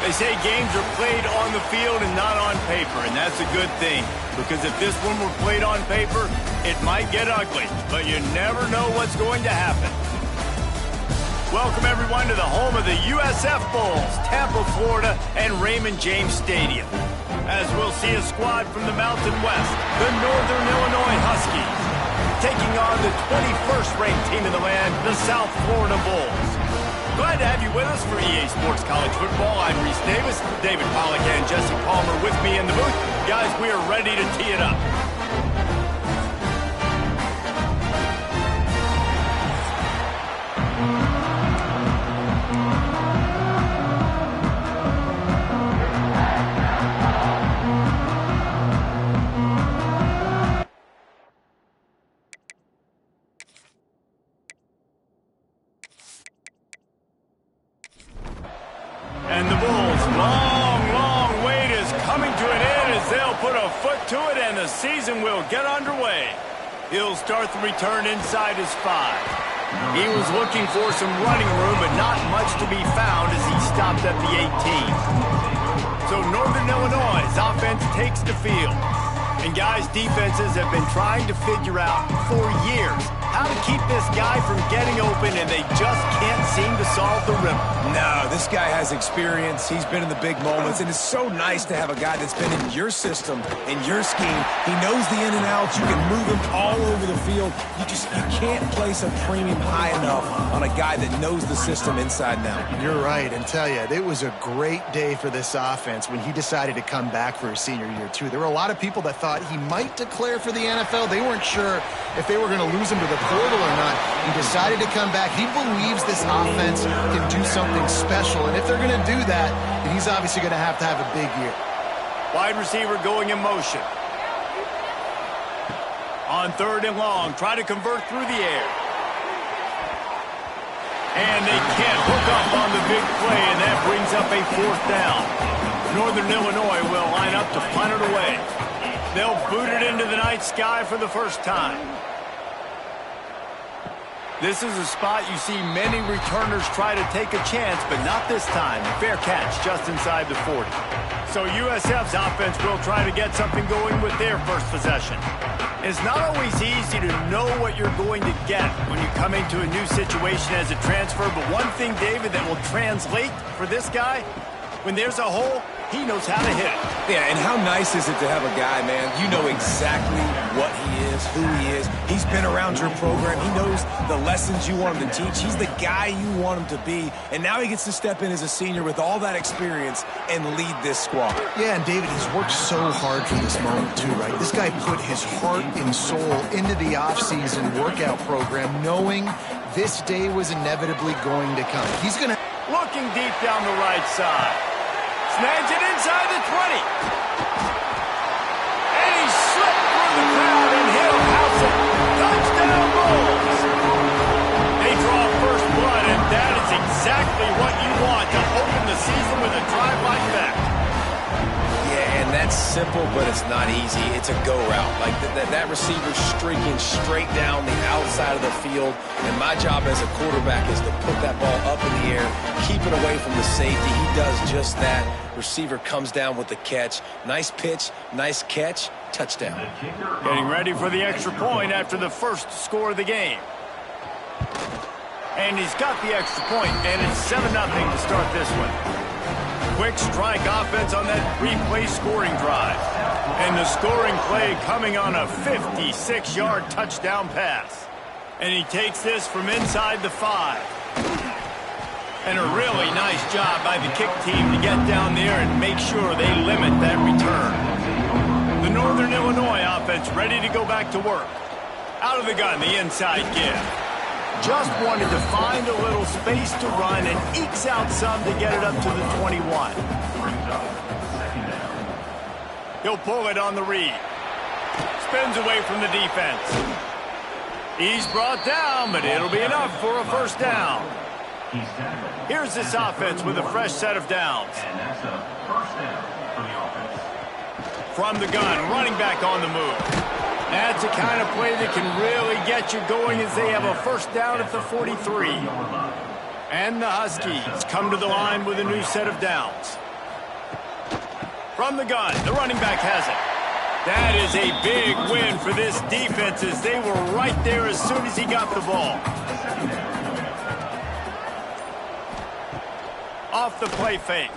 They say games are played on the field and not on paper, and that's a good thing. Because if this one were played on paper, it might get ugly. But you never know what's going to happen. Welcome, everyone, to the home of the USF Bulls, Tampa, Florida, and Raymond James Stadium. As we'll see a squad from the Mountain West, the Northern Illinois Huskies, taking on the 21st ranked team in the land, the South Florida Bulls. Glad to have you with us for EA Sports College Football. I'm Reese Davis, David Pollack, and Jesse Palmer with me in the booth. Guys, we are ready to tee it up. And the Bulls' long wait is coming to an end as they'll put a foot to it and the season will get underway. He'll start the return inside his 5. He was looking for some running room, but not much to be found as he stopped at the 18. So Northern Illinois' offense takes the field. And guys, defenses have been trying to figure out for years how to keep this guy from getting open, and they just can't seem to solve the riddle. No, this guy has experience. He's been in the big moments, and it's so nice to have a guy that's been in your system, in your scheme. He knows the in and outs. You can move him all over the field. You can't place a premium high enough on a guy that knows the system inside and out. You're right, and tell you, it was a great day for this offense when he decided to come back for his senior year, too. There were a lot of people that thought he might declare for the NFL. They weren't sure if they were going to lose him to the portal or not. He decided to come back. He believes this offense can do something special, and if they're going to do that, then he's obviously going to have a big year. Wide receiver going in motion. On 3rd and long, try to convert through the air. And they can't hook up on the big play, and that brings up a 4th down. Northern Illinois will line up to punt it away. They'll boot it into the night sky for the first time. This is a spot you see many returners try to take a chance, but not this time. Fair catch just inside the 40. So USF's offense will try to get something going with their first possession. It's not always easy to know what you're going to get when you come into a new situation as a transfer, but one thing, David, that will translate for this guy, when there's a hole, he knows how to hit it. Yeah, and how nice is it to have a guy, man, you know exactly what he is, who he is. He's been around your program. He knows the lessons you want him to teach. He's the guy you want him to be. And now he gets to step in as a senior with all that experience and lead this squad. Yeah, and David, he's worked so hard for this moment too, right? This guy put his heart and soul into the offseason workout program, knowing this day was inevitably going to come. He's going to... Looking deep down the right side. Snags it inside the 20. And he slipped through the crowd, and he'll house it. Touchdown, Bulls. They draw first blood, and that is exactly what you want to open the season with a drive like that. Yeah, and that's simple, but it's not easy. It's a go route. Like that receiver streaking straight down the outside of the field. And my job as a quarterback is to put that ball up in the air, keep it away from the safety. He does just that. Receiver comes down with the catch. Nice pitch, nice catch, touchdown. Getting ready for the extra point after the first score of the game. And he's got the extra point, and it's 7-0 to start this one. Quick strike offense on that 3-play scoring drive. And the scoring play coming on a 56-yard touchdown pass. And he takes this from inside the 5. And a really nice job by the kick team to get down there and make sure they limit that return. The Northern Illinois offense ready to go back to work. Out of the gun, the inside give. Just wanted to find a little space to run and ekes out some to get it up to the 21. He'll pull it on the read. Spins away from the defense. He's brought down, but it'll be enough for a first down. Here's this offense with a fresh set of downs. And that's a first down for the offense. From the gun, running back on the move. That's the kind of play that can really get you going as they have a first down at the 43. And the Huskies come to the line with a new set of downs. From the gun, the running back has it. That is a big win for this defense as they were right there as soon as he got the ball. Off the play fake.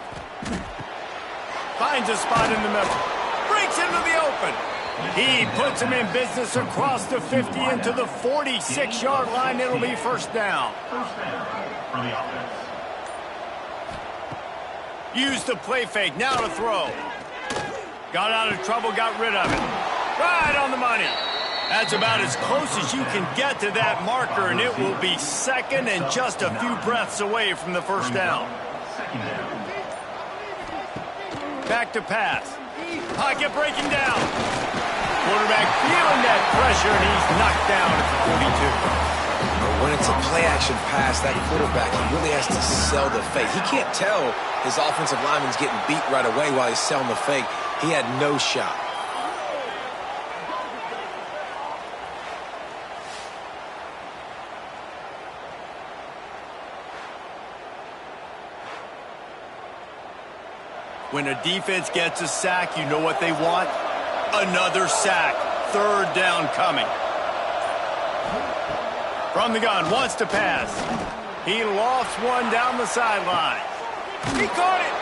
Finds a spot in the middle. Breaks into the open. He puts him in business across the 50 into the 46-yard line. It'll be first down. First down for the offense. Use the play fake. Now to throw. Got out of trouble, got rid of it. Right on the money. That's about as close as you can get to that marker, and it will be second and just a few breaths away from the first down. Second down. Back to pass. Pocket breaking down. Quarterback feeling that pressure, and he's knocked down at the 42. When it's a play-action pass, that quarterback, he really has to sell the fake. He can't tell his offensive lineman's getting beat right away while he's selling the fake. He had no shot. When a defense gets a sack, you know what they want? Another sack. Third down coming. From the gun, wants to pass. He lofts one down the sideline. He caught it.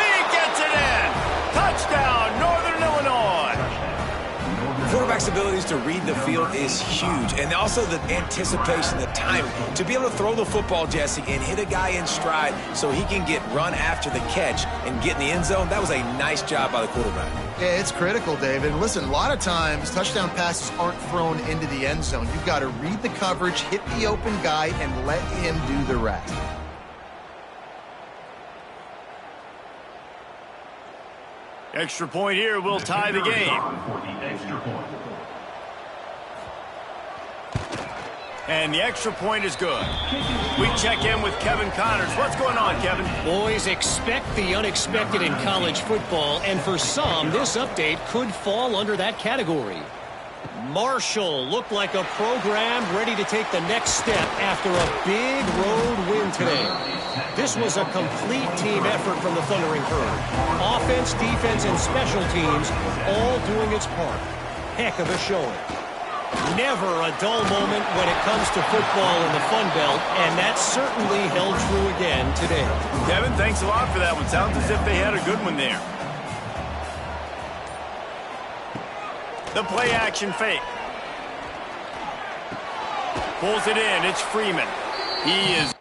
He gets it in. Touchdown, Northern Illinois. The quarterback's abilities to read the field is huge, and also the anticipation, the timing. To be able to throw the football, Jesse, and hit a guy in stride so he can get run after the catch and get in the end zone, that was a nice job by the quarterback. Yeah, it's critical, David. And listen, a lot of times touchdown passes aren't thrown into the end zone. You've got to read the coverage, hit the open guy, and let him do the rest. Extra point here will tie the game. For the extra point. And the extra point is good. We check in with Kevin Connors. What's going on, Kevin? Boys, expect the unexpected in college football, and for some, this update could fall under that category. Marshall looked like a program ready to take the next step after a big road win today. This was a complete team effort from the Thundering Herd. Offense, defense, and special teams all doing its part. Heck of a showing. Never a dull moment when it comes to football in the Fun Belt, and that certainly held true again today. Kevin, thanks a lot for that one. Sounds as if they had a good one there. The play-action fake. Pulls it in. It's Freeman. He is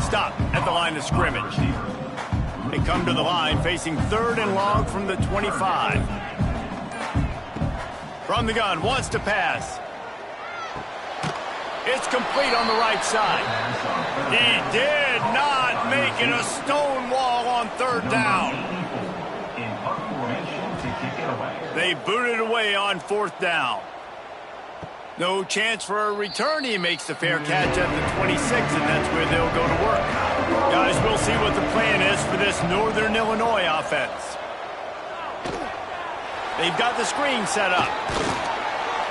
stop at the line of scrimmage. They come to the line facing 3rd and long from the 25. From the gun, wants to pass. It's complete on the right side. He did not make it a stone wall on 3rd down. They booted away on 4th down. No chance for a return. He makes the fair catch at the 26, and that's where they'll go to work. Guys, we'll see what the plan is for this Northern Illinois offense. They've got the screen set up.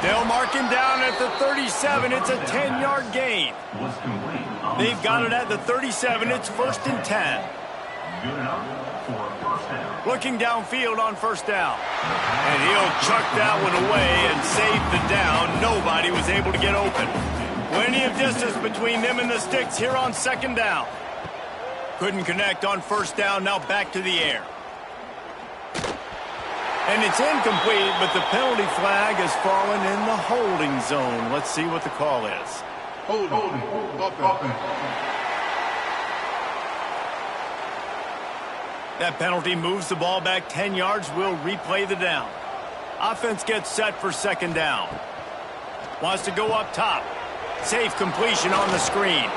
They'll mark him down at the 37. It's a 10-yard gain. They've got it at the 37. It's 1st and 10. Looking downfield on 1st down. And he'll chuck that one away and save the down. Nobody was able to get open. Plenty of distance between them and the sticks here on 2nd down. Couldn't connect on 1st down. Now back to the air. And it's incomplete, but the penalty flag has fallen in the holding zone. Let's see what the call is. Holding. That penalty moves the ball back 10 yards. We'll replay the down. Offense gets set for 2nd down. Wants to go up top. Safe completion on the screen.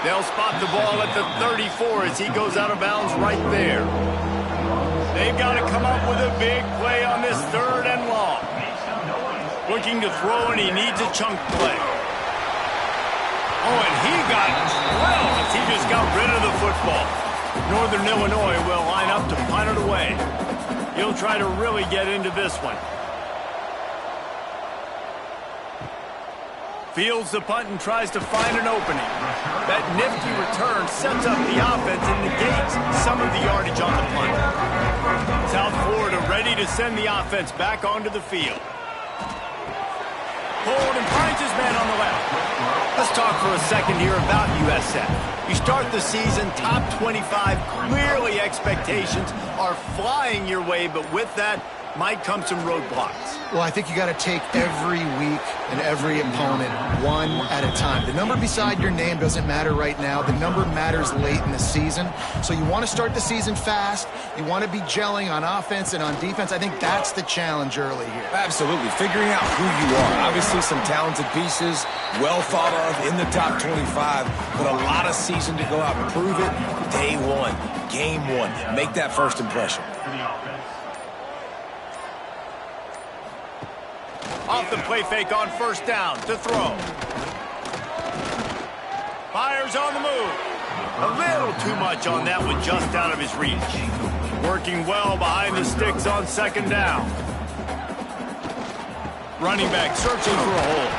They'll spot the ball at the 34 as he goes out of bounds right there. They've got to come up with a big play on this 3rd and long. Looking to throw, and he needs a chunk play. Oh, and he got well as he just got rid of the football. Northern Illinois will line up to punt it away. He'll try to really get into this one. Fields the punt and tries to find an opening. That nifty return sets up the offense and negates some of the yardage on the punt. South Florida ready to send the offense back onto the field. Hold and finds his man on the left. Let's talk for a second here about USF. You start the season top 25. Clearly expectations are flying your way, but with that might come some roadblocks. Well, I think you got to take every week and every opponent one at a time. The number beside your name doesn't matter right now. The number matters late in the season. So you want to start the season fast. You want to be gelling on offense and on defense. I think that's the challenge early here. Absolutely. Figuring out who you are. Obviously some talented pieces, well thought of in the top 25, but a lot of season to go out and prove it. Day one, game one. Make that first impression. Off the play fake on 1st down to throw. Fires on the move. A little too much on that one, just out of his reach. Working well behind the sticks on 2nd down. Running back searching for a hole.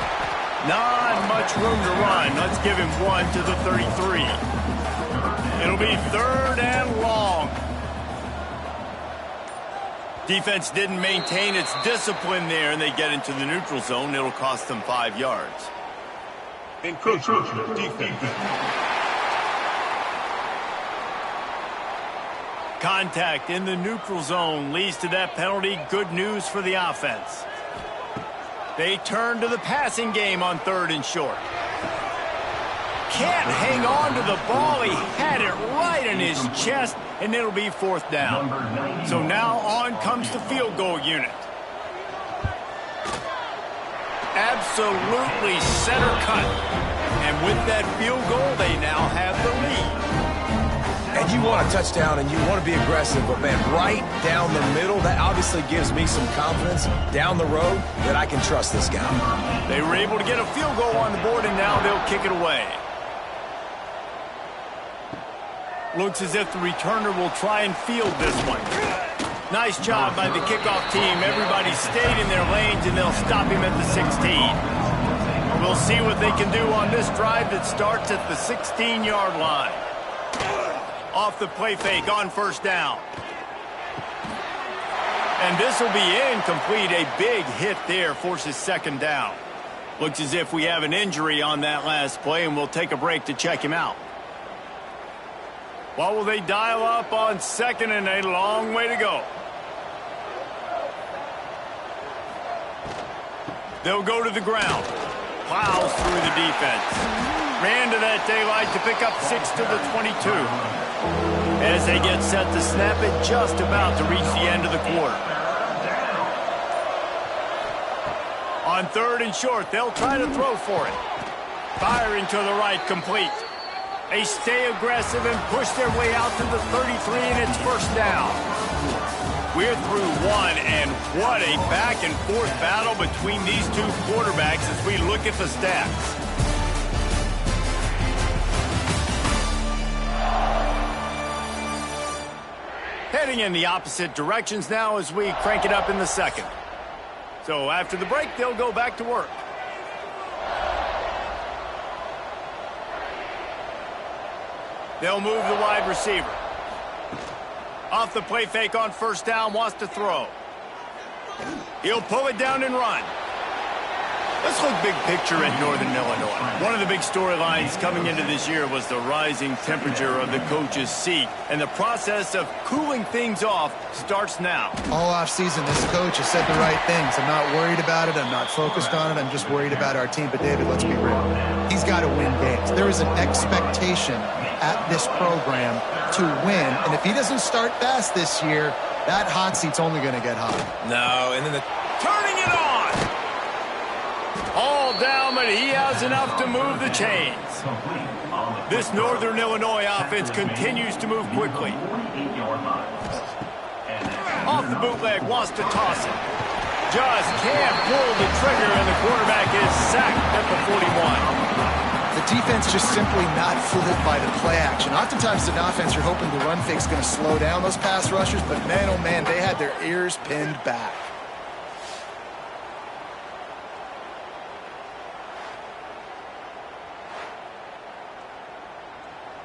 Not much room to run. Let's give him one to the 33. It'll be 3rd and long. Defense didn't maintain its discipline there, and they get into the neutral zone. It'll cost them 5 yards. Encroachment defense. Contact in the neutral zone leads to that penalty. Good news for the offense. They turn to the passing game on 3rd and short. Can't hang on to the ball. He had it right in his chest, and it'll be 4th down. So now on comes the field goal unit. Absolutely center cut. And with that field goal, they now have the lead. And you want a touchdown and you want to be aggressive, but man, right down the middle, that obviously gives me some confidence down the road that I can trust this guy. They were able to get a field goal on the board, and now they'll kick it away. Looks as if the returner will try and field this one. Nice job by the kickoff team. Everybody stayed in their lanes, and they'll stop him at the 16. We'll see what they can do on this drive that starts at the 16-yard line. Off the play fake on 1st down. And this will be incomplete. A big hit there forces 2nd down. Looks as if we have an injury on that last play, and we'll take a break to check him out. What will they dial up on 2nd and a long way to go? They'll go to the ground. Plows through the defense. Ran to that daylight to pick up 6 to the 22. As they get set to snap it, just about to reach the end of the quarter. On 3rd and short, they'll try to throw for it. Firing to the right, complete. They stay aggressive and push their way out to the 33, and it's first down. We're through one, and what a back-and-forth battle between these two quarterbacks as we look at the stats. Heading in the opposite directions now as we crank it up in the second. So after the break, they'll go back to work. They'll move the wide receiver. Off the play fake on first down, wants to throw. He'll pull it down and run. Let's look big picture at Northern Illinois. One of the big storylines coming into this year was the rising temperature of the coach's seat, and the process of cooling things off starts now. All offseason, this coach has said the right things. I'm not worried about it. I'm not focused on it. I'm just worried about our team. But, David, let's be real. He's got to win games. There is an expectation at this program to win, and if he doesn't start fast this year, that hot seat's only going to get hot. No, and then Turning it on! All down, but he has enough to move the chains. This Northern Illinois offense continues to move quickly. Off the bootleg, wants to toss it. Just can't pull the trigger, and the quarterback is sacked at the 41. The defense just simply not fooled by the play action. Oftentimes, in offense, you're hoping the run fake's going to slow down those pass rushers, but man, oh man, they had their ears pinned back.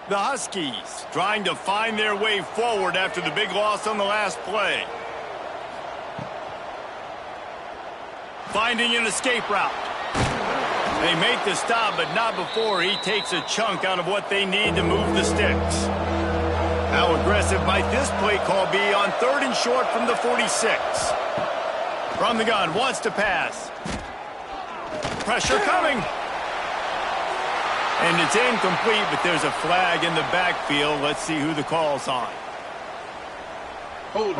The Huskies trying to find their way forward after the big loss on the last play. Finding an escape route. They make the stop, but not before he takes a chunk out of what they need to move the sticks. How aggressive might this play call be on 3rd and short from the 46? From the gun, wants to pass. Pressure coming. And it's incomplete, but there's a flag in the backfield. Let's see who the call's on. Hold.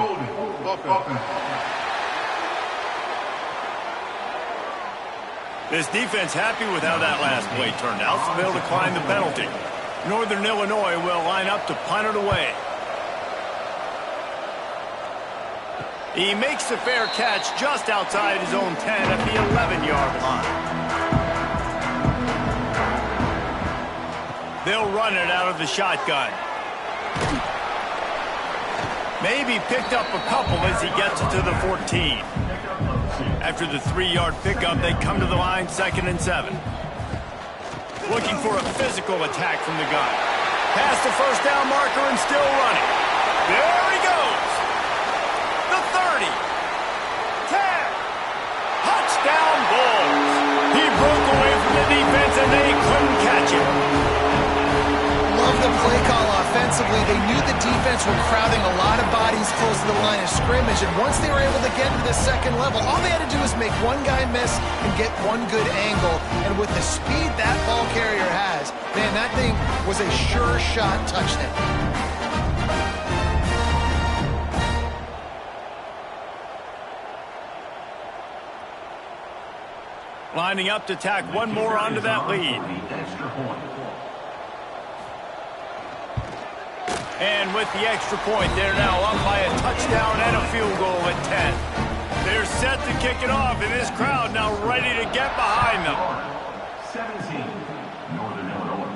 This defense happy with how that last play turned out, so they'll decline the penalty. Northern Illinois will line up to punt it away. He makes the fair catch just outside his own 10 at the 11-yard line. They'll run it out of the shotgun. Maybe picked up a couple as he gets it to the 14. After the 3-yard pickup, they come to the line 2nd and 7. Looking for a physical attack from the gun. Past the first down marker and still running. There he goes. The 30. 10. Touchdown Bulls. He broke away from the defense and they couldn't catch him. Love the play call offensively. They knew the defense were crowding a lot of bodies close to the line of scrimmage, and once they were able to get to the second level, all they had to do was make one guy miss and get one good angle, and with the speed that ball carrier has, man, that thing was a sure shot touchdown. Lining up to tack one more onto that lead. And with the extra point, they're now up by a touchdown and a field goal at 10. They're set to kick it off, and this crowd now ready to get behind them. 17, Northern Illinois,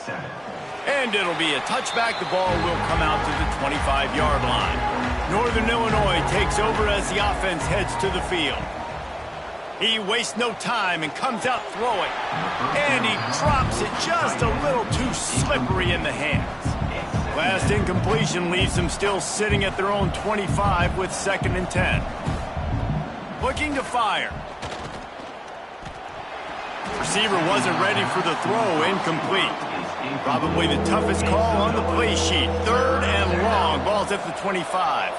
7. And it'll be a touchback. The ball will come out to the 25-yard line. Northern Illinois takes over as the offense heads to the field. He wastes no time and comes out throwing. And he drops it just a little too slippery in the hands. Last incompletion leaves them still sitting at their own 25 with 2nd and 10. Looking to fire. Receiver wasn't ready for the throw, incomplete. Probably the toughest call on the play sheet. 3rd and long, ball's at the 25.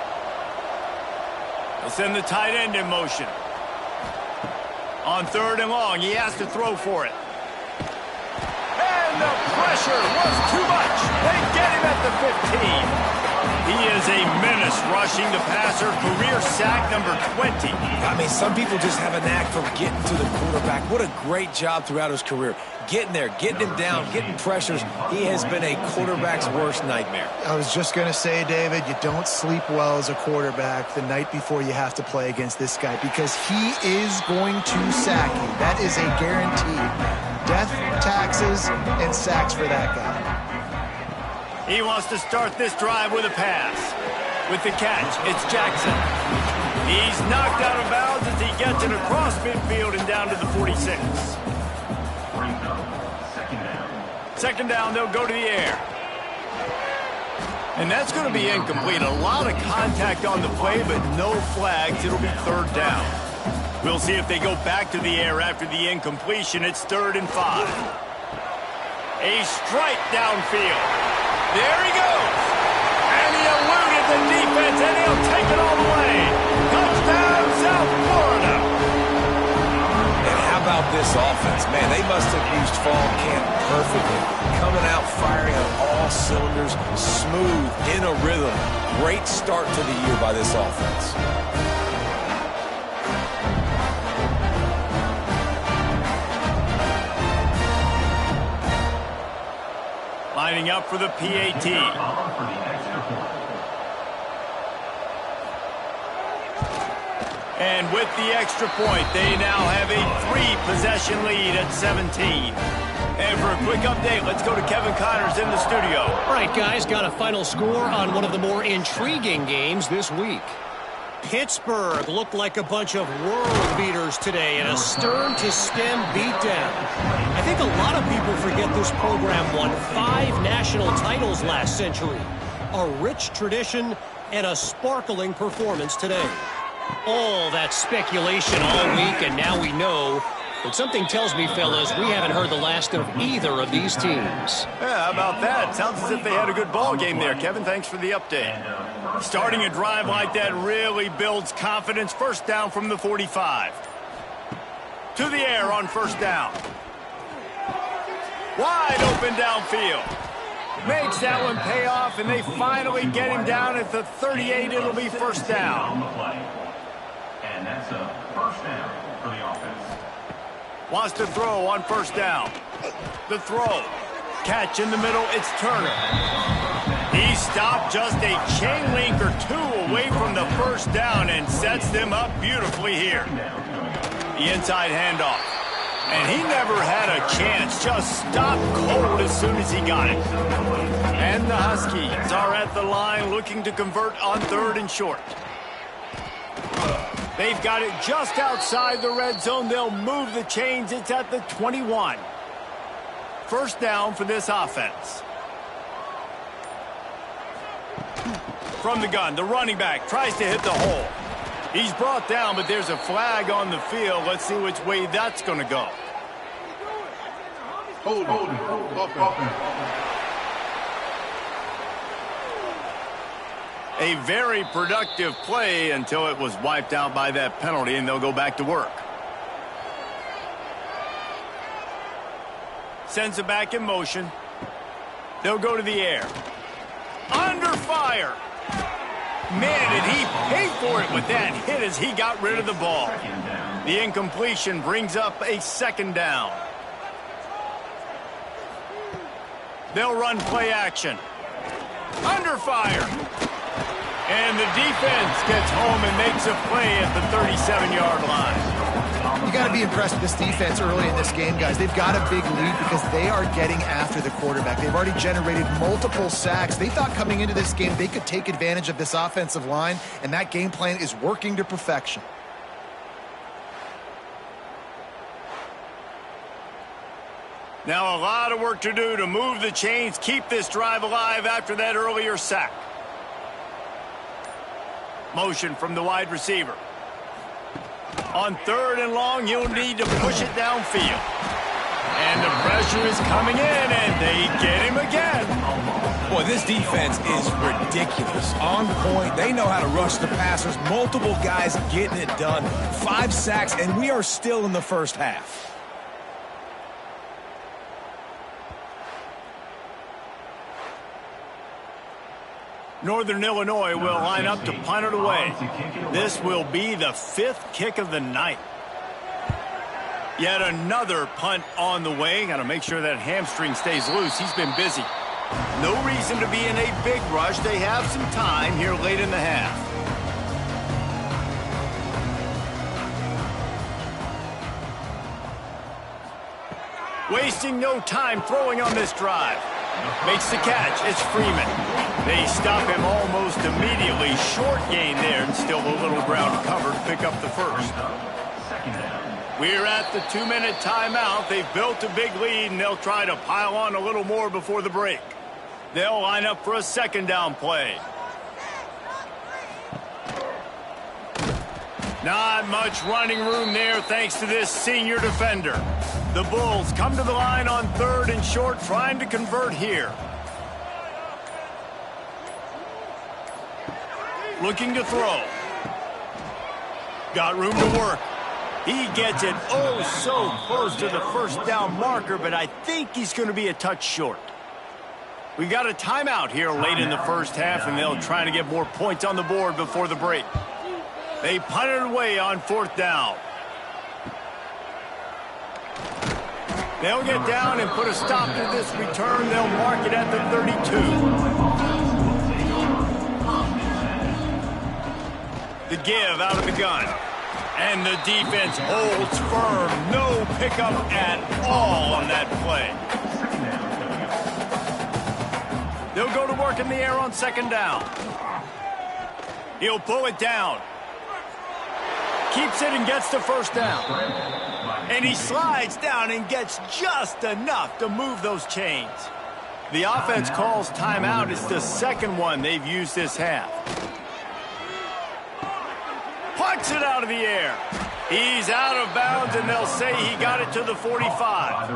They'll send the tight end in motion. On 3rd and long, he has to throw for it. And and the pressure was too much. They get him at the 15. He is a menace rushing the passer, career sack number 20. I mean, some people just have a knack for getting to the quarterback. What a great job throughout his career. Getting there, getting him down, getting pressures. He has been a quarterback's worst nightmare. I was just going to say, David, you don't sleep well as a quarterback the night before you have to play against this guy because he is going to sack you. That is a guarantee. Death, taxes, and sacks for that guy. He wants to start this drive with a pass. With the catch, it's Jackson. He's knocked out of bounds as he gets it across midfield and down to the 46. Second down, they'll go to the air. And that's going to be incomplete. A lot of contact on the play, but no flags. It'll be third down. We'll see if they go back to the air after the incompletion. It's 3rd and 5. A strike downfield. There he goes. And he eluded the defense, and he'll take it all the way. Touchdown, South Florida. And how about this offense? Man, they must have used fall camp perfectly. Coming out, firing on all cylinders, smooth, in a rhythm. Great start to the year by this offense. Lining up for the PAT. And with the extra point, they now have a 3-possession lead at 17. And for a quick update, let's go to Kevin Connors in the studio. All right, guys, got a final score on one of the more intriguing games this week. Pittsburgh looked like a bunch of world beaters today in a stern-to-stem beatdown. I think a lot of people forget this program won 5 national titles last century. A rich tradition and a sparkling performance today. All that speculation all week, and now we know. But something tells me, fellas, we haven't heard the last of either of these teams. Yeah, how about that? Sounds as if they had a good ball game there, Kevin. Thanks for the update. Starting a drive like that really builds confidence. First down from the 45. To the air on first down. Wide open downfield. Makes that one pay off, and they finally get him down at the 38. It'll be first down. And that's a first down for the offense. Wants to throw on first down. The throw. Catch in the middle. It's Turner. He stopped just a chain link or 2 away from the first down and sets them up beautifully here. The inside handoff. And he never had a chance. Just stopped cold as soon as he got it. And the Huskies are at the line looking to convert on 3rd and short. They've got it just outside the red zone. They'll move the chains. It's at the 21. First down for this offense. From the gun, the running back tries to hit the hole. He's brought down, but there's a flag on the field. Let's see which way that's going to go. Hold on. A very productive play until it was wiped out by that penalty, and they'll go back to work. Sends it back in motion. They'll go to the air. Under fire. Man, did he pay for it with that hit as he got rid of the ball. The incompletion brings up a second down. They'll run play action. Under fire. And the defense gets home and makes a play at the 37-yard line. You got to be impressed with this defense early in this game, guys. They've got a big lead because they are getting after the quarterback. They've already generated multiple sacks. They thought coming into this game they could take advantage of this offensive line, and that game plan is working to perfection. Now a lot of work to do to move the chains, keep this drive alive after that earlier sack. Motion from the wide receiver. On 3rd and long, you'll need to push it downfield. And the pressure is coming in, and they get him again. Boy, this defense is ridiculous. On point, they know how to rush the passers. Multiple guys getting it done. 5 sacks, and we are still in the first half. Northern Illinois will line up to punt it away. This will be the 5th kick of the night. Yet another punt on the way. Got to make sure that hamstring stays loose. He's been busy. No reason to be in a big rush. They have some time here late in the half. Wasting no time throwing on this drive. Makes the catch. It's Freeman. They stop him almost immediately. Short gain there, and still a little ground covered to pick up the first. We're at the 2-minute timeout. They've built a big lead, and they'll try to pile on a little more before the break. They'll line up for a 2nd down play. Not much running room there thanks to this senior defender. The Bulls come to the line on 3rd and short, trying to convert here. Looking to throw. Got room to work. He gets it oh so close to the 1st down marker, but I think he's going to be a touch short. We've got a timeout here late in the 1st half, and they'll try to get more points on the board before the break. They punt it away on 4th down. They'll get down and put a stop to this return. They'll mark it at the 32. The give out of the gun. And the defense holds firm. No pickup at all on that play. They'll go to work in the air on 2nd down. He'll pull it down. Keeps it and gets the 1st down. And he slides down and gets just enough to move those chains. The offense calls timeout. It's the 2nd one they've used this half. Punts it out of the air. He's out of bounds, and they'll say he got it to the 45.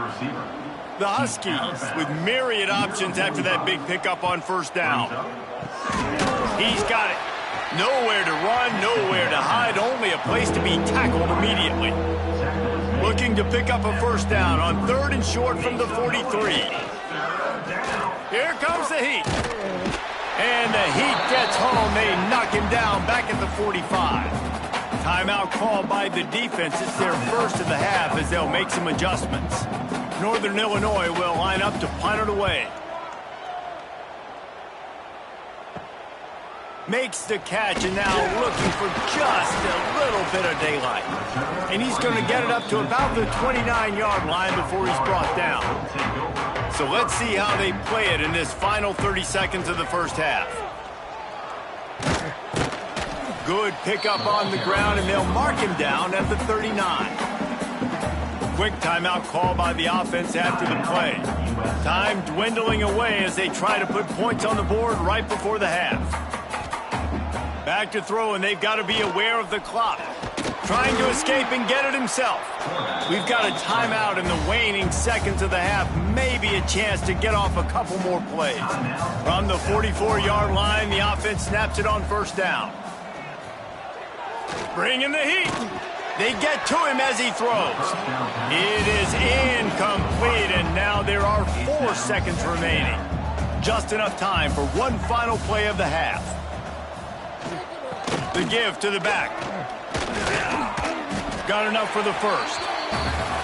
The Huskies with myriad options after that big pickup on 1st down. He's got it. Nowhere to run, nowhere to hide, only a place to be tackled immediately. Looking to pick up a 1st down on 3rd and short from the 43. Here comes the Heat. And the Heat gets home. They knock him down back at the 45. Timeout called by the defense. It's their 1st of the half as they'll make some adjustments. Northern Illinois will line up to punt it away. Makes the catch, and now looking for just a little bit of daylight. And he's going to get it up to about the 29-yard line before he's brought down. So let's see how they play it in this final 30 seconds of the 1st half. Good pickup on the ground, and they'll mark him down at the 39. Quick timeout call by the offense after the play. Time dwindling away as they try to put points on the board right before the half. Back to throw, and they've got to be aware of the clock. Trying to escape and get it himself. We've got a timeout in the waning seconds of the half. Maybe a chance to get off a couple more plays. From the 44-yard line, the offense snaps it on 1st down. Bringing the Heat. They get to him as he throws. It is incomplete, and now there are 4 seconds remaining. Just enough time for one final play of the half. The give to the back. Got enough for the 1st.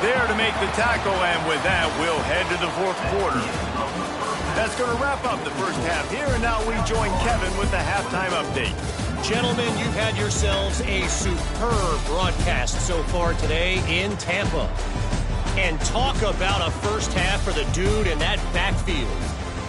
There to make the tackle, and with that, we'll head to the 4th quarter. That's going to wrap up the 1st half here, and now we join Kevin with the halftime update. Gentlemen, you've had yourselves a superb broadcast so far today in Tampa. And talk about a 1st half for the dude in that backfield.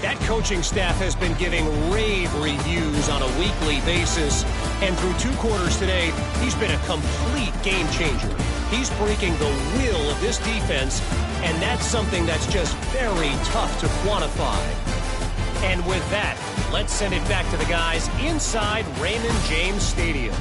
That coaching staff has been giving rave reviews on a weekly basis. And through 2 quarters today, he's been a complete game changer. He's breaking the will of this defense, and that's something that's just very tough to quantify. And with that, let's send it back to the guys inside Raymond James Stadium.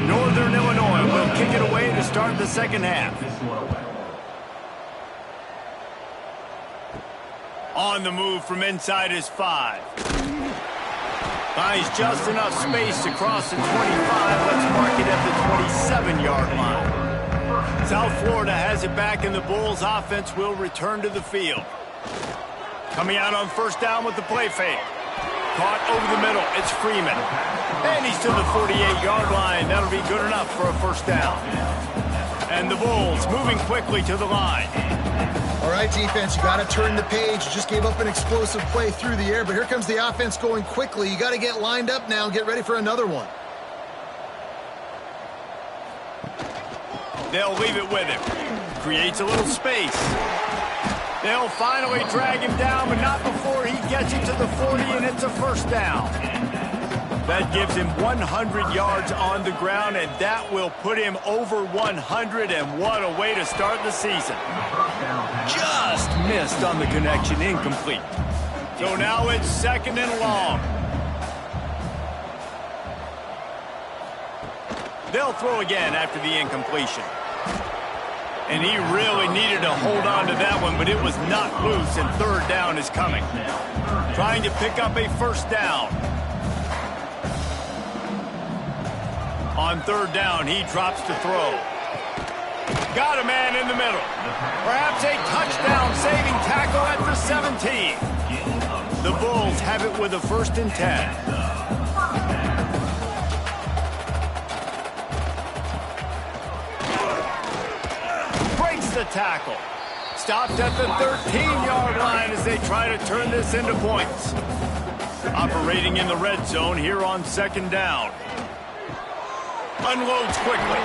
Northern Illinois will kick it away to start the 2nd half. On the move from inside his 5. Finds just enough space to cross the 25. Let's mark it at the 27-yard line. South Florida has it back, and the Bulls offense will return to the field. Coming out on first down with the play fake. Caught over the middle. It's Freeman. And he's to the 48-yard line. That'll be good enough for a first down. And the Bulls moving quickly to the line. All right, defense, you got to turn the page. You just gave up an explosive play through the air, but here comes the offense going quickly. You got to get lined up now and get ready for another one. They'll leave it with him. Creates a little space. They'll finally drag him down, but not before he gets it to the 40, and it's a first down. That gives him 100 yards on the ground, and that will put him over 100, and what a way to start the season. Just missed on the connection, incomplete. So now it's second and long. They'll throw again after the incompletion. And he really needed to hold on to that one, but it was not loose, and third down is coming. Trying to pick up a first down. On third down, he drops to throw. Got a man in the middle. Perhaps a touchdown-saving tackle at the 17. The Bulls have it with a 1st and 10. The tackle. Stopped at the 13-yard line as they try to turn this into points. Operating in the red zone here on second down. Unloads quickly.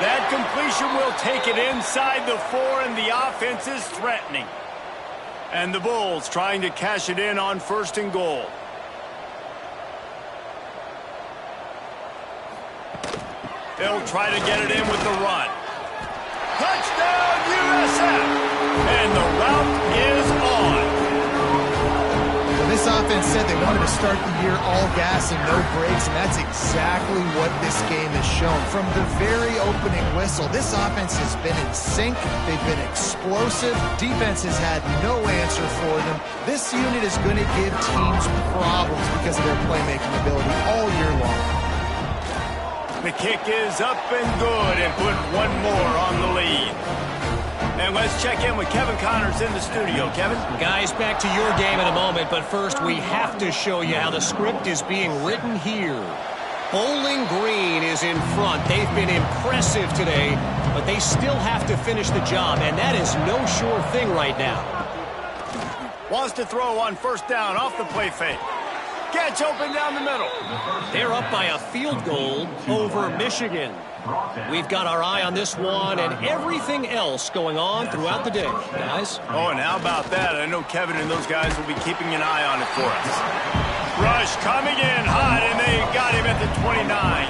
That completion will take it inside the 4, and the offense is threatening. And the Bulls trying to cash it in on 1st and goal. They'll try to get it in with the run. Touchdown, USF! And the route is on. Well, this offense said they wanted to start the year all gas and no brakes, and that's exactly what this game has shown. From the very opening whistle, this offense has been in sync. They've been explosive. Defense has had no answer for them. This unit is going to give teams problems because of their playmaking ability all year long. The kick is up and good, and put one more on the lead. And let's check in with Kevin Connors in the studio. Kevin? Guys, back to your game in a moment, but first we have to show you how the script is being written here. Bowling Green is in front. They've been impressive today, but they still have to finish the job, and that is no sure thing right now. Wants to throw on first down off the play fake. Gets open down the middle. They're up by a field goal over Michigan. We've got our eye on this one and everything else going on throughout the day, guys. Oh, and how about that? I know Kevin and those guys will be keeping an eye on it for us. Rush coming in hot, and they got him at the 29.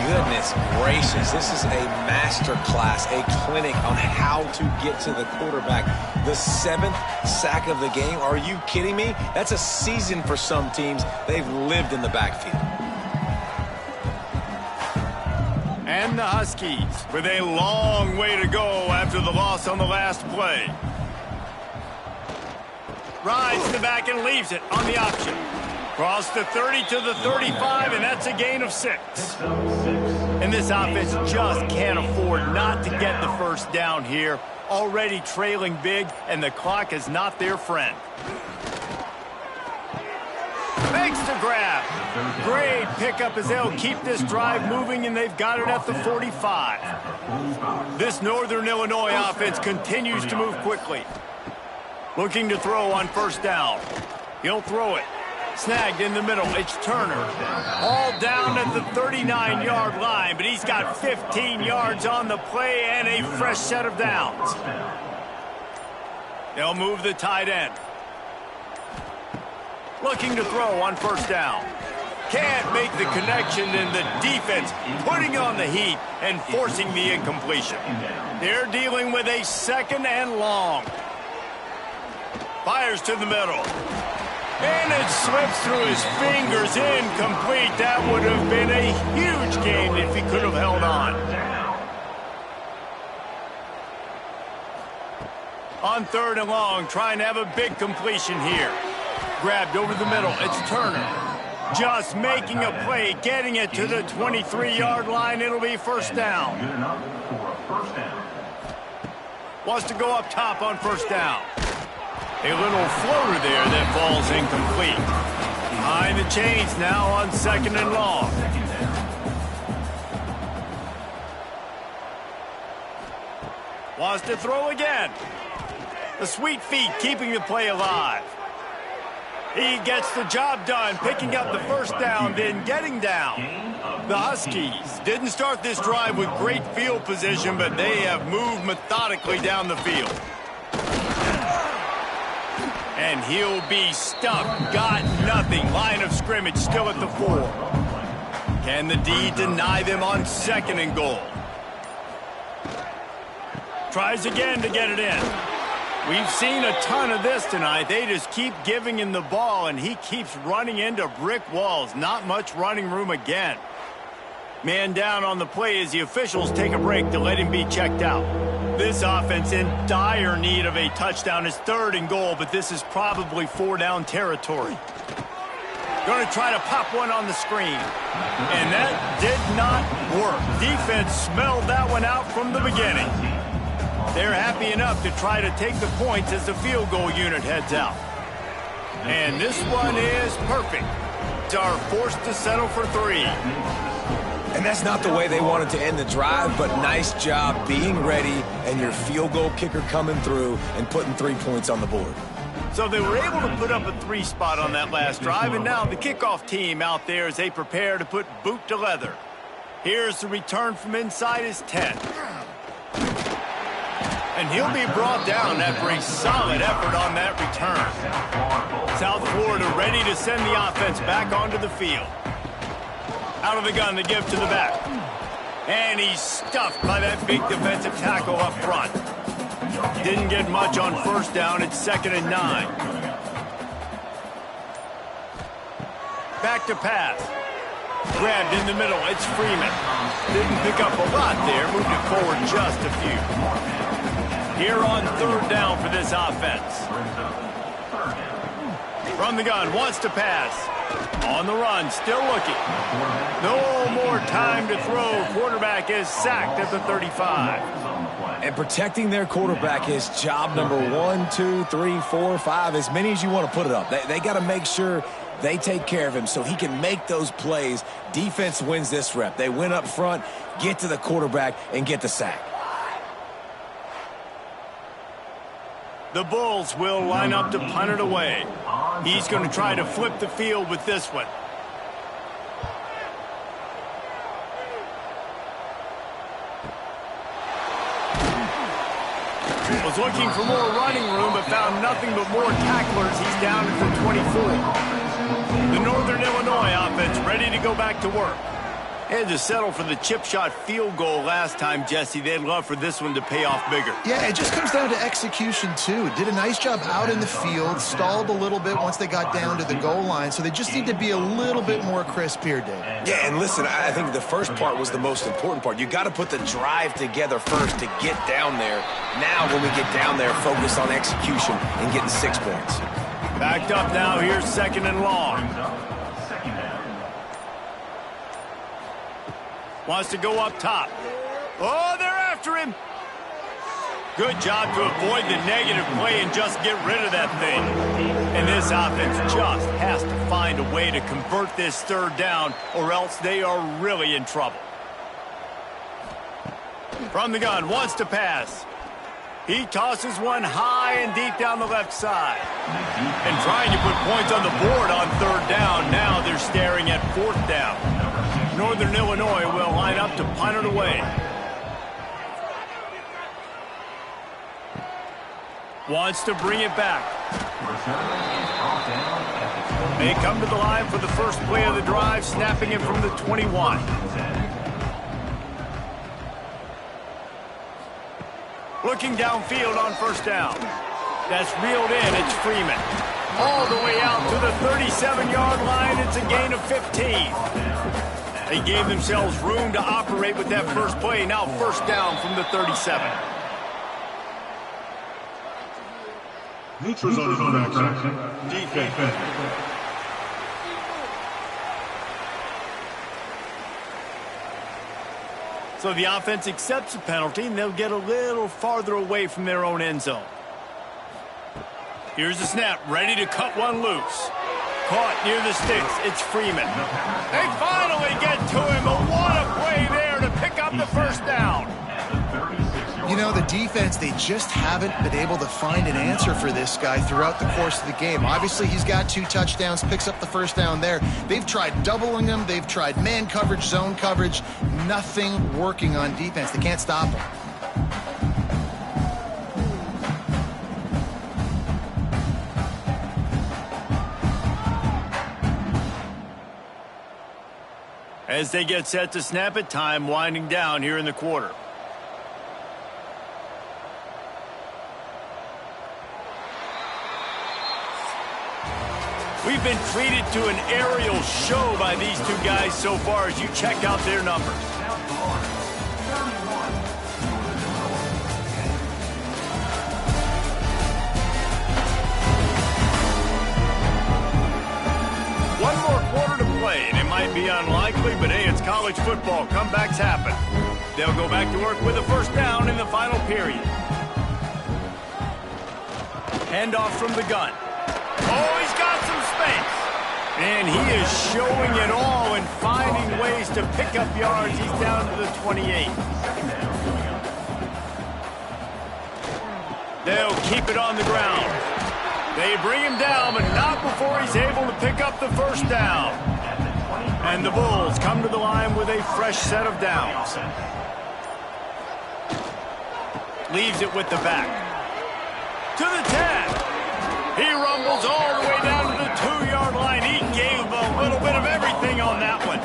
Goodness gracious, this is a master class, a clinic on how to get to the quarterback. The 7th sack of the game, are you kidding me? That's a season for some teams. They've lived in the backfield. And the Huskies with a long way to go after the loss on the last play. Rides to the back and leaves it on the option. Cross the 30 to the 35, and that's a gain of 6. And this offense just can't afford not to get the first down here. Already trailing big, and the clock is not their friend. Makes the grab. Great pickup as they'll keep this drive moving, and they've got it at the 45. This Northern Illinois offense continues to move quickly. Looking to throw on first down. He'll throw it. Snagged in the middle. It's Turner. All down at the 39-yard line, but he's got 15 yards on the play and a fresh set of downs. They'll move the tight end. Looking to throw on first down. Can't make the connection, and the defense putting on the heat and forcing the incompletion. They're dealing with a 2nd and long. Fires to the middle. And it slips through his fingers, incomplete. That would have been a huge gain if he could have held on. On 3rd and long, trying to have a big completion here. Grabbed over the middle. It's Turner. Just making a play, getting it to the 23-yard line. It'll be first down. Good enough for a first down. Wants to go up top on first down. A little floater there that falls incomplete. Behind the chains now on second and long. Wants to throw again. The sweet feet keeping the play alive. He gets the job done, picking up the first down, then getting down. The Huskies didn't start this drive with great field position, but they have moved methodically down the field. And he'll be stuffed. Got nothing. Line of scrimmage still at the 4. Can the D deny them on second and goal? Tries again to get it in. We've seen a ton of this tonight. They just keep giving him the ball, and he keeps running into brick walls. Not much running room again. Man down on the play as the officials take a break to let him be checked out. This offense in dire need of a touchdown. Is third and goal, but this is probably 4-down territory. Going to try to pop one on the screen. And that did not work. Defense smelled that one out from the beginning. They're happy enough to try to take the points as the field goal unit heads out. And this one is perfect. They are forced to settle for 3. And that's not the way they wanted to end the drive, but nice job being ready and your field goal kicker coming through and putting 3 points on the board. So they were able to put up a 3 spot on that last drive, and now the kickoff team out there as they prepare to put boot to leather. Here's the return from inside his 10. And he'll be brought down after a solid effort on that return. South Florida ready to send the offense back onto the field. Out of the gun, the give to the back. And he's stuffed by that big defensive tackle up front. Didn't get much on first down. It's second and 9. Back to pass. Grabbed in the middle. It's Freeman. Didn't pick up a lot there. Moved it forward just a few. Here on third down for this offense. From the gun, wants to pass. On the run, still looking. No more time to throw. Quarterback is sacked at the 35. And protecting their quarterback is job number 1, 2, 3, 4, 5, as many as you want to put it up. They got to make sure they take care of him so he can make those plays. Defense wins this rep. They win up front, get to the quarterback, and get the sack. The Bulls will line up to punt it away. He's going to try to flip the field with this one. Was looking for more running room, but found nothing but more tacklers. He's down at the 24. The Northern Illinois offense ready to go back to work. Had to settle for the chip shot field goal last time, Jesse. They'd love for this one to pay off bigger. Yeah, it just comes down to execution, too. Did a nice job out in the field, stalled a little bit once they got down to the goal line, so they just need to be a little bit more crisp here, Dave. Yeah, and listen, I think the first part was the most important part. You got to put the drive together first to get down there. Now, when we get down there, focus on execution and getting 6 points. Backed up now. Here's second and long. Wants to go up top. Oh, they're after him. Good job to avoid the negative play and just get rid of that thing. And this offense just has to find a way to convert this third down, or else they are really in trouble. From the gun, wants to pass. He tosses one high and deep down the left side. And trying to put points on the board on third down. Now they're staring at fourth down. Northern Illinois will line up to punt it away. Wants to bring it back. They come to the line for the first play of the drive, snapping it from the 21. Looking downfield on first down. That's reeled in. It's Freeman. All the way out to the 37-yard line. It's a gain of 15. They gave themselves room to operate with that first play. Now first down from the 37. Neutral zone infraction. Defense. So the offense accepts the penalty, and they'll get a little farther away from their own end zone. Here's the snap, ready to cut one loose. Caught near the sticks. It's Freeman. They finally get to him, but what a play there to pick up the first down. You know, the defense, they just haven't been able to find an answer for this guy throughout the course of the game. Obviously, he's got 2 touchdowns, picks up the first down there. They've tried doubling him. They've tried man coverage, zone coverage. Nothing working on defense. They can't stop him. As they get set to snap it, time winding down here in the quarter. We've been treated to an aerial show by these two guys so far as you check out their numbers. One more quarter to play, and it might be unlikely, but hey, it's college football. Comebacks happen. They'll go back to work with a first down in the final period. Handoff from the gun. Oh, he's got some space. And he is showing it all and finding ways to pick up yards. He's down to the 28. They'll keep it on the ground. They bring him down, but not before he's able to pick up the first down. And the Bulls come to the line with a fresh set of downs. Leaves it with the back. To the 10. He rumbles all the way down to the 2-yard line. He gave a little bit of everything on that one.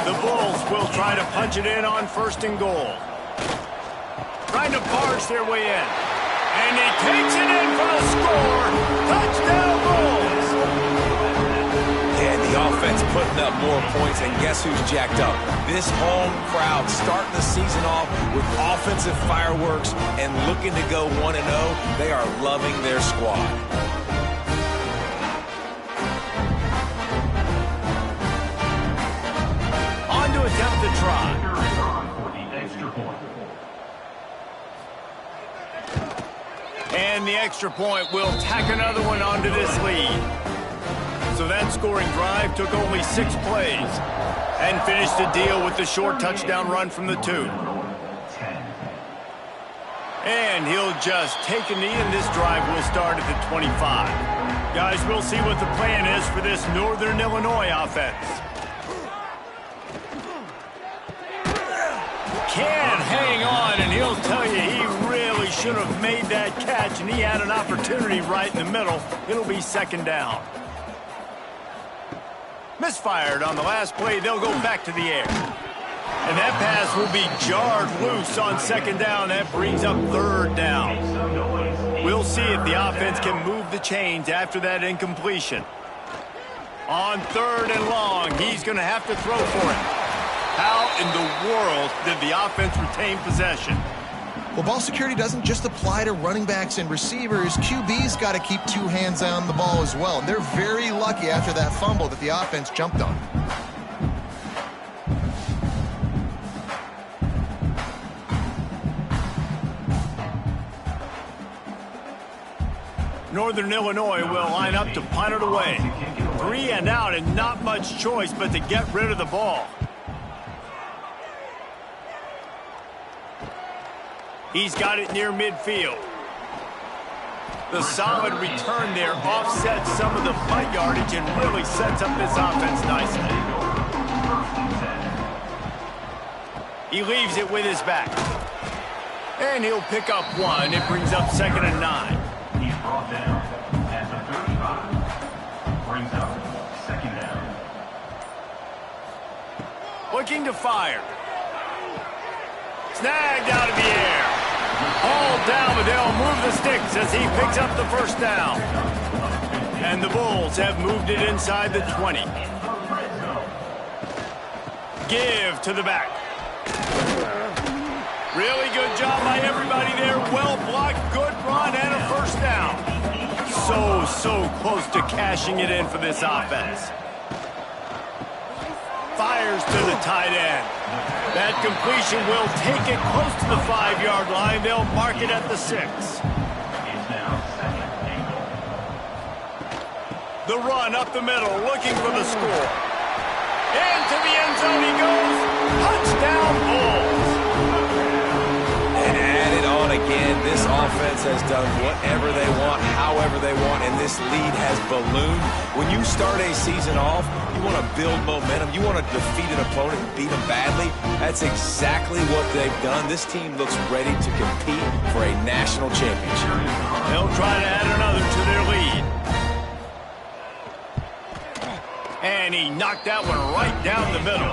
The Bulls will try to punch it in on 1st and goal. Trying to barge their way in. And he takes it in for the score. Touchdown, Bulls. Yeah, the offense putting up more points, and guess who's jacked up? This home crowd starting the season off with offensive fireworks and looking to go 1-0. They are loving their squad. On to attempt the try. And the extra point will tack another one onto this lead. So that scoring drive took only 6 plays and finished the deal with the short touchdown run from the 2. And he'll just take a knee, and this drive will start at the 25. Guys, we'll see what the plan is for this Northern Illinois offense. Can hang on, and he'll tell you he really should have made that catch, and he had an opportunity right in the middle. It'll be 2nd down. Misfired on the last play. They'll go back to the air. And that pass will be jarred loose on 2nd down. That brings up 3rd down. We'll see if the offense can move the chains after that incompletion. On 3rd and long, he's going to have to throw for it. How in the world did the offense retain possession? Well, ball security doesn't just apply to running backs and receivers. QB's got to keep 2 hands on the ball as well. And they're very lucky after that fumble that the offense jumped on. Northern Illinois will line up to punt it away. 3 and out, and not much choice but to get rid of the ball. He's got it near midfield. The solid return there offsets some of the punt yardage and really sets up this offense nicely. He leaves it with his back. And he'll pick up 1. It brings up 2nd and 9. He's brought down at the 35. Brings up 2nd down. Looking to fire. Snagged out of the air. Hauled down, but they'll move the sticks as he picks up the first down. And the Bulls have moved it inside the 20. Give to the back. Really good job by everybody there. Well blocked, good run, and a first down. so close to cashing it in for this offense. Fires to the tight end. That completion will take it close to the 5-yard line. They'll mark it at the 6. The run up the middle, looking for the score. Into the end zone he goes. Touchdown, Bulls. And add it on again. This offense has done whatever they want, however they want, and this lead has ballooned. When you start a season off, you want to build momentum. You want to defeat an opponent and beat them badly. That's exactly what they've done. This team looks ready to compete for a national championship. They'll try to add another to their lead. And he knocked that one right down the middle.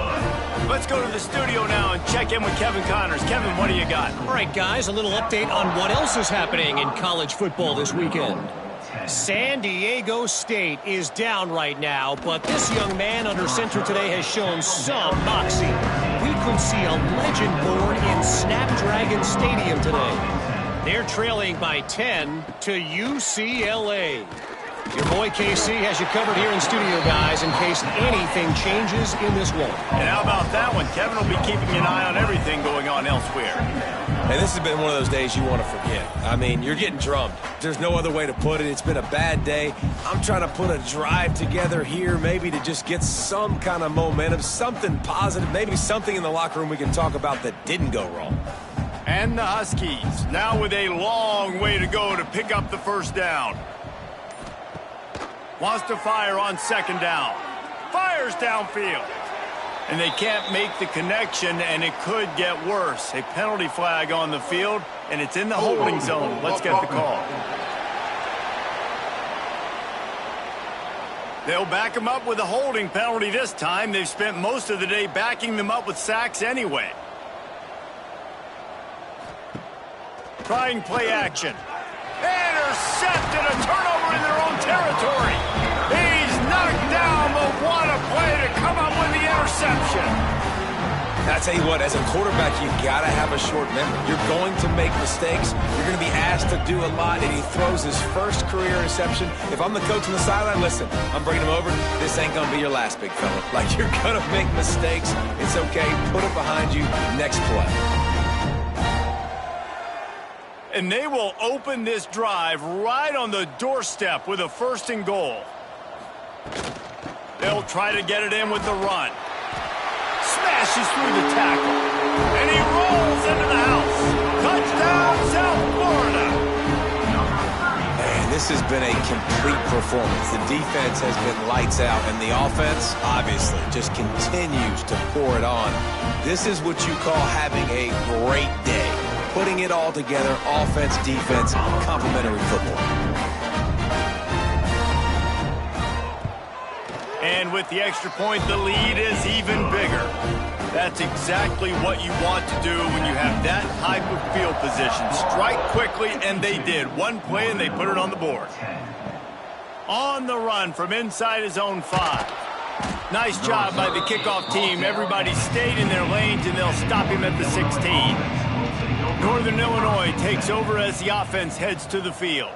Let's go to the studio now and check in with Kevin Connors. Kevin, what do you got? All right, guys, a little update on what else is happening in college football this weekend. San Diego State is down right now, but this young man under center today has shown some moxie. We could see a legend born in Snapdragon Stadium today. They're trailing by 10 to UCLA. Your boy KC has you covered here in studio, guys, in case anything changes in this one. And how about that one? Kevin will be keeping an eye on everything going on elsewhere. And this has been one of those days you want to forget. I mean, you're getting drummed. There's no other way to put it. It's been a bad day. I'm trying to put a drive together here, maybe to just get some kind of momentum, something positive, maybe something in the locker room we can talk about that didn't go wrong. And the Huskies, now with a long way to go to pick up the first down. Wants to fire on second down. Fires downfield. And they can't make the connection, and it could get worse. A penalty flag on the field, and it's in the holding zone. Let's get the call. They'll back them up with a holding penalty this time. They've spent most of the day backing them up with sacks anyway. Trying play action. Intercepted, a turnover in their own territory. He's knocked down, but what a play to come up with the interception. I tell you what, as a quarterback, you got to have a short memory. You're going to make mistakes. You're going to be asked to do a lot, and he throws his first career interception. If I'm the coach on the sideline, listen, I'm bringing him over. This ain't going to be your last, big fella. Like, you're going to make mistakes. It's okay. Put it behind you. Next play. And they will open this drive right on the doorstep with a 1st and goal. They'll try to get it in with the run. Smashes through the tackle. And he rolls into the house. Touchdown, South Florida. Man, this has been a complete performance. The defense has been lights out, and the offense, obviously, just continues to pour it on. This is what you call having a great day. Putting it all together, offense, defense, complementary football. And with the extra point, the lead is even bigger. That's exactly what you want to do when you have that type of field position. Strike quickly, and they did. One play, and they put it on the board. On the run from inside his own 5. Nice job by the kickoff team. Everybody stayed in their lanes, and they'll stop him at the 16. Northern Illinois takes over as the offense heads to the field.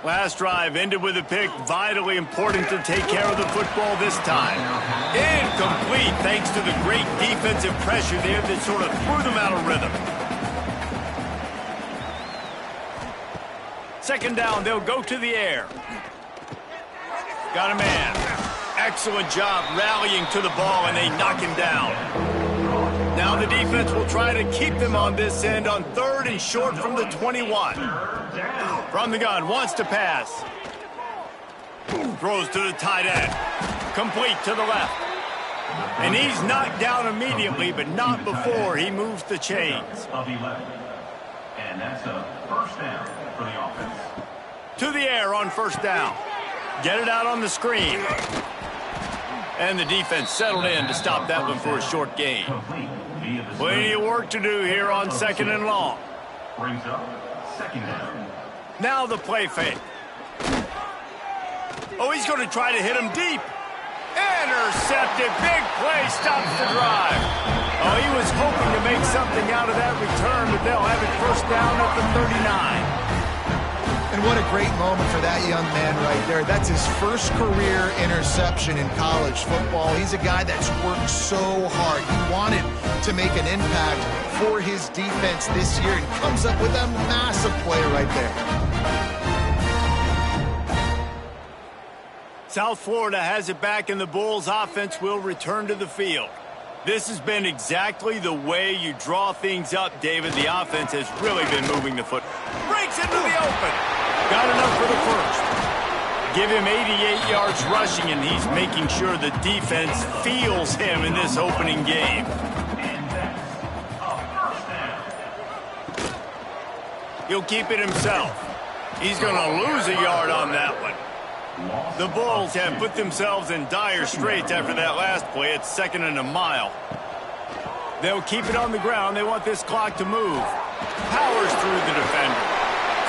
Last drive ended with a pick. Vitally important to take care of the football this time. Incomplete thanks to the great defensive pressure there that sort of threw them out of rhythm. Second down, they'll go to the air. Got a man. Excellent job rallying to the ball, and they knock him down. Now the defense will try to keep them on this end on 3rd and short from the 21. From the gun, wants to pass. Throws to the tight end. Complete to the left. And he's knocked down immediately, but not before he moves the chains. And that's a first down for the offense. To the air on 1st down. Get it out on the screen. And the defense settled in to stop that one for a short gain. Plenty of work to do here on 2nd and long. Brings up 2nd down. Now the play fake. Oh, he's going to try to hit him deep. Intercepted. Big play stops the drive. Oh, he was hoping to make something out of that return, but they'll have it 1st down at the 39. And what a great moment for that young man right there. That's his first career interception in college football. He's a guy that's worked so hard. He wanted to make an impact for his defense this year and comes up with a massive play right there. South Florida has it back, and the Bulls offense will return to the field. This has been exactly the way you draw things up, David. The offense has really been moving the foot. Breaks into the open. Got enough for the first. Give him 88 yards rushing, and he's making sure the defense feels him in this opening game. He'll keep it himself. He's going to lose a yard on that one. The Bulls have put themselves in dire straits after that last play. It's 2nd and a mile. They'll keep it on the ground. They want this clock to move. Powers through the defender.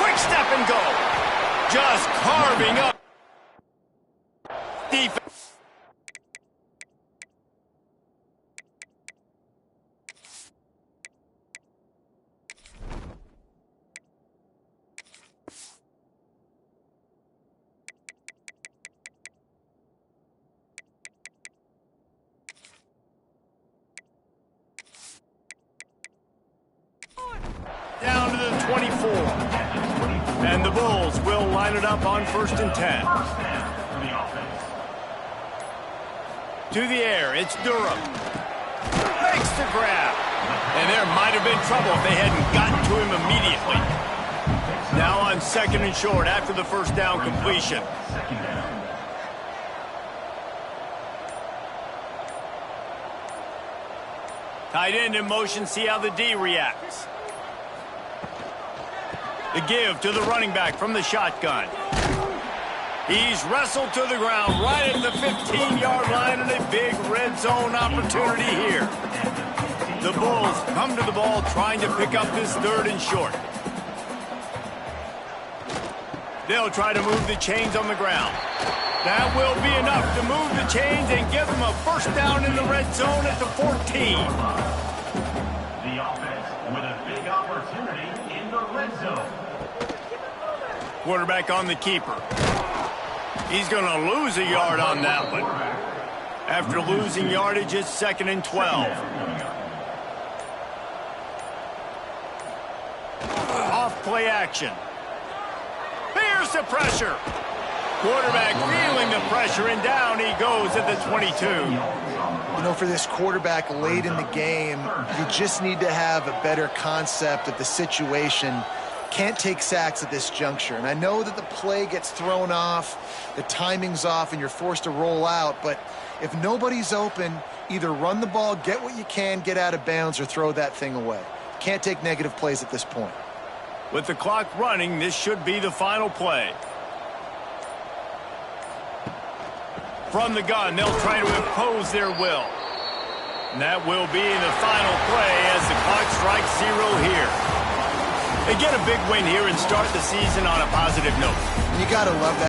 Quick step and go. Just carving up defense. Down to the 24. And the Bulls will line it up on 1st and 10. To the air, it's Durham. Makes the grab. And there might have been trouble if they hadn't gotten to him immediately. Now on 2nd and short after the first down completion. Tight end in motion, see how the D reacts. The give to the running back from the shotgun. He's wrestled to the ground right at the 15-yard line, and a big red zone opportunity here. The Bulls come to the ball trying to pick up this 3rd and short. They'll try to move the chains on the ground. That will be enough to move the chains and give them a first down in the red zone at the 14. The offense with a big opportunity in the red zone. Quarterback on the keeper. He's going to lose a yard on that one. After losing yardage, it's 2nd and 12. Off play action. Here's the pressure. Quarterback feeling the pressure, and down he goes at the 22. You know, for this quarterback late in the game, you just need to have a better concept of the situation. Can't take sacks at this juncture. And I know that the play gets thrown off, the timing's off, and you're forced to roll out. But if nobody's open, either run the ball, get what you can, get out of bounds, or throw that thing away. Can't take negative plays at this point. With the clock running, this should be the final play. From the gun, they'll try to impose their will. And that will be the final play as the clock strikes 0 here. They get a big win here and start the season on a positive note. You got to love that.